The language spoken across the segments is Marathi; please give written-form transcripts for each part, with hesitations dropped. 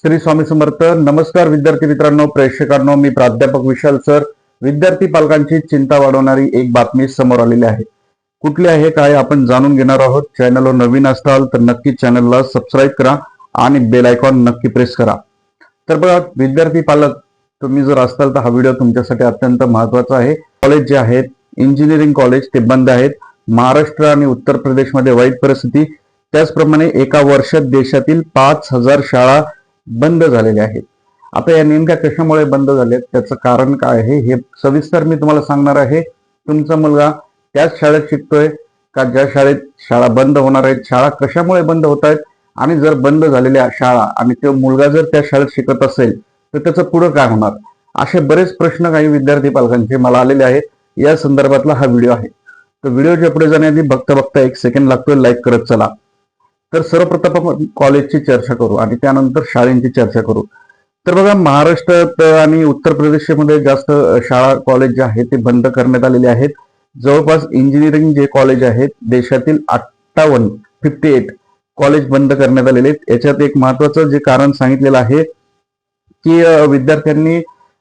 श्री स्वामी समर्थ. नमस्कार विद्यार्थी मित्रांनो, प्रेक्षकांनो, मी प्राध्यापक विशाल सर. विद्यार्थी पालकांची चिंता वाढवणारी एक बातमी समोर आलेली आहे. कुठली आहे काय आपण जाणून घेणार आहोत. चॅनलवर नवीन असाल तर नक्की चॅनलला सबस्क्राईब करा आणि बेल आयकॉन नक्की प्रेस करा. तर बघा विद्यार्थी पालक, तुम्ही जर असाल तर हा व्हिडिओ तुमच्यासाठी अत्यंत महत्वाचा आहे. कॉलेज जे आहेत, इंजिनिअरिंग कॉलेज ते बंद आहेत. महाराष्ट्र आणि उत्तर प्रदेशमध्ये वाईट परिस्थिती. त्याचप्रमाणे एका वर्षात देशातील 5,000 शाळा बंद झालेले आहेत. आता या नेमक्या कशामुळे बंद झालेत, त्याचं कारण काय आहे हे सविस्तर मी तुम्हाला सांगणार आहे. तुमचा मुलगा त्याच शाळेत शिकतोय का ज्या शाळेत शाळा बंद होणार आहेत, शाळा कशामुळे बंद होत आहेत, आणि जर बंद झालेल्या शाळा आणि तो मुलगा जर त्या शाळेत शिकत असेल तर त्याचं पुढं काय होणार, असे बरेच प्रश्न काही विद्यार्थी पालकांचे मला आलेले आहेत. या संदर्भातला हा व्हिडिओ आहे. तर व्हिडिओच्या पुढे जाण्याआधी बघता बघता 1 सेकंड लागतोय, लाईक करत चला. तर सर्वप्रथम आपण कॉलेजची चर्चा करू आणि त्यानंतर शाळेंची चर्चा करू. तर बघा, महाराष्ट्रात आणि उत्तर प्रदेशमध्ये जास्त शाळा कॉलेज जे आहेत ते बंद करण्यात आलेले आहेत. जवळपास इंजिनिअरिंग जे कॉलेज आहेत देशातील 58 कॉलेज बंद करण्यात आलेले आहेत. याच्यात एक महत्वाचं जे कारण सांगितलेलं आहे की विद्यार्थ्यांनी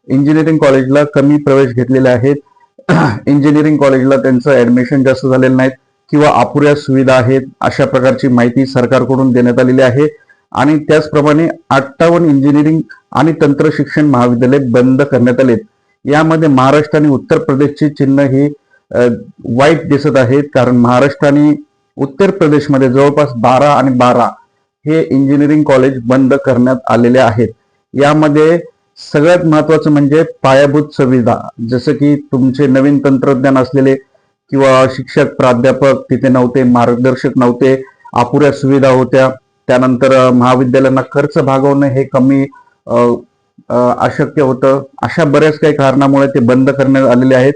इंजिनिअरिंग कॉलेजला कमी प्रवेश घेतलेले आहेत. इंजिनिअरिंग कॉलेजला त्यांचं ऍडमिशन जास्त झालेलं नाहीत किंवा अपुऱ्या सुविधा आहेत, अशा प्रकारची माहिती सरकारकडून देण्यात आलेली आहे. आणि त्याचप्रमाणे 58 इंजिनिअरिंग आणि तंत्र शिक्षण महाविद्यालय बंद करण्यात आलेत. यामध्ये महाराष्ट्र आणि उत्तर प्रदेशची चिन्ह ही वाईट दिसत आहेत, कारण महाराष्ट्र आणि उत्तर प्रदेशमध्ये जवळपास 12 आणि 12 हे इंजिनिअरिंग कॉलेज बंद करण्यात आलेले आहेत. यामध्ये सगळ्यात महत्वाचं म्हणजे पायाभूत सुविधा, जसं की तुमचे नवीन तंत्रज्ञान असलेले किंवा शिक्षक प्राध्यापक तिथे नव्हते, मार्गदर्शक नव्हते, अपुऱ्या सुविधा होत्या. त्यानंतर महाविद्यालयांना खर्च भागवणं हे कमी अशक्य होतं. अशा बऱ्याच काही कारणामुळे ते बंद करण्यात आलेले आहेत.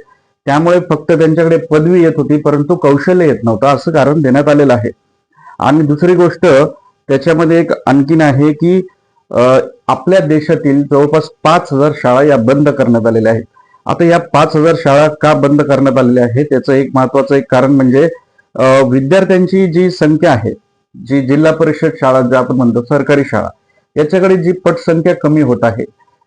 त्यामुळे फक्त त्यांच्याकडे पदवी येत होती परंतु कौशल्य येत नव्हतं, असं कारण देण्यात आलेलं आहे. आणि दुसरी गोष्ट त्याच्यामध्ये एक आणखीन आहे की आपल्या देशातील जवळपास 5,000 शाळा या बंद करण्यात आलेल्या आहेत. आता या 5,000 शाळा का बंद करण्यात आलेल्या आहेत, त्याचं एक महत्वाचं एक कारण म्हणजे विद्यार्थ्यांची जी संख्या आहे, जी जिल्हा परिषद शाळा ज्या आपण म्हणतो सरकारी शाळा, याच्याकडे जी पटसंख्या कमी होत आहे.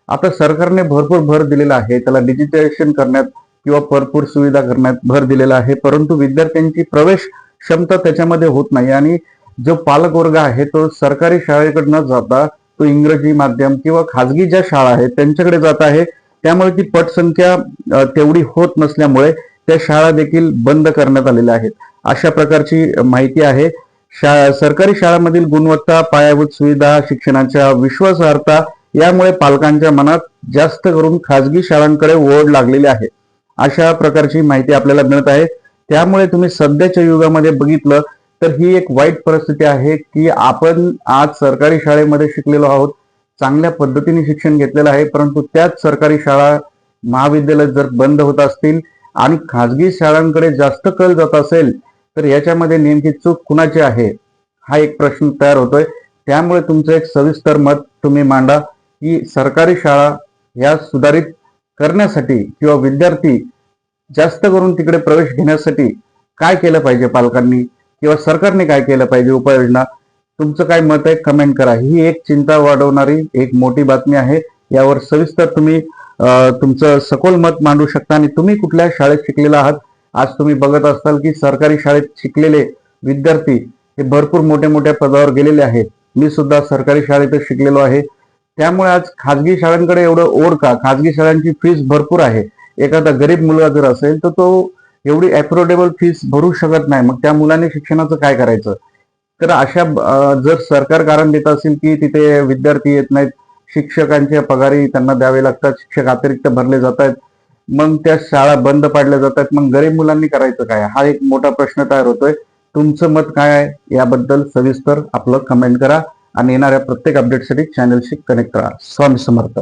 आता सरकारने भरपूर भर दिलेला आहे, त्याला डिजिटायझेशन करण्यात किंवा भरपूर सुविधा करण्यात भर दिलेला आहे, परंतु विद्यार्थ्यांची प्रवेश क्षमता त्याच्यामध्ये होत नाही. आणि जो पालक वर्ग आहे तो सरकारी शाळेकडे न जाता तो इंग्रजी माध्यम किंवा खाजगी ज्या शाळा आहेत त्यांच्याकडे जात आहे. त्यामुळे ती पटसंख्या तेवढी होत नसल्यामुळे त्या शाळा देखील बंद करण्यात आलेल्या आहेत, अशा प्रकारची माहिती आहे. सरकारी शाळांमधील गुणवत्ता, पायाभूत सुविधा, शिक्षणाच्या विश्वासार्हता यामुळे पालकांच्या मनात जास्त करून खाजगी शाळांकडे ओढ लागलेली आहे, अशा प्रकारची माहिती आपल्याला मिळत आहे. त्यामुळे तुम्ही सध्याच्या युगामध्ये बघितलं तर ही एक वाईट परिस्थिती आहे की आपण आज सरकारी शाळेमध्ये शिकलेलो आहोत, चांगल्या पद्धतीने शिक्षण घेतलेलं आहे, परंतु त्याच सरकारी शाळा महाविद्यालय जर बंद होत असतील आणि खाजगी शाळांकडे जास्त कल जात असेल तर याच्यामध्ये नेमकी चूक कुणाची आहे, हा एक प्रश्न तयार होतोय. त्यामुळे तुमचं एक सविस्तर मत तुम्ही मांडा की सरकारी शाळा ह्या सुधारित करण्यासाठी किंवा विद्यार्थी जास्त करून तिकडे प्रवेश घेण्यासाठी काय केलं पाहिजे पालकांनी किंवा सरकारने काय केलं पाहिजे, उपाययोजना. तुमचं काय मत आहे कमेंट करा. ही एक चिंता वाढवणारी एक मोठी बातमी आहे. यावर सविस्तर तुम्ही तुमचं सखोल मत मांडू शकता. आणि तुम्ही कुठल्या शाळेत शिकलेला आहात, आज तुम्ही बघत असाल की सरकारी शाळेत शिकलेले विद्यार्थी हे भरपूर मोठ्या मोठ्या पदावर गेलेले आहेत. मी सुद्धा सरकारी शाळेतच शिकलेलो आहे. त्यामुळे आज खाजगी शाळांकडे एवढं ओढ का, खाजगी शाळांची फीस भरपूर आहे. एखादा गरीब मुलगा जर असेल तर तो एवढी अफोर्डेबल फीस भरू शकत नाही, मग त्या मुलाने शिक्षणाचं काय करायचं. तर अशा जर सरकार कारण देत असेल की तिथे विद्यार्थी येत नाहीत, शिक्षकांच्या पगारी त्यांना द्यावे लागतात, शिक्षक अतिरिक्त भरले जात आहेत, मग त्या शाळा बंद पाडल्या जातात, मग गरीब मुलांनी करायचं काय, हा एक मोठा प्रश्न तयार होतोय. तुमचं मत काय आहे याबद्दल सविस्तर आपलं कमेंट करा आणि येणाऱ्या प्रत्येक अपडेटसाठी चॅनलशी कनेक्ट करा. स्वामी समर्थ.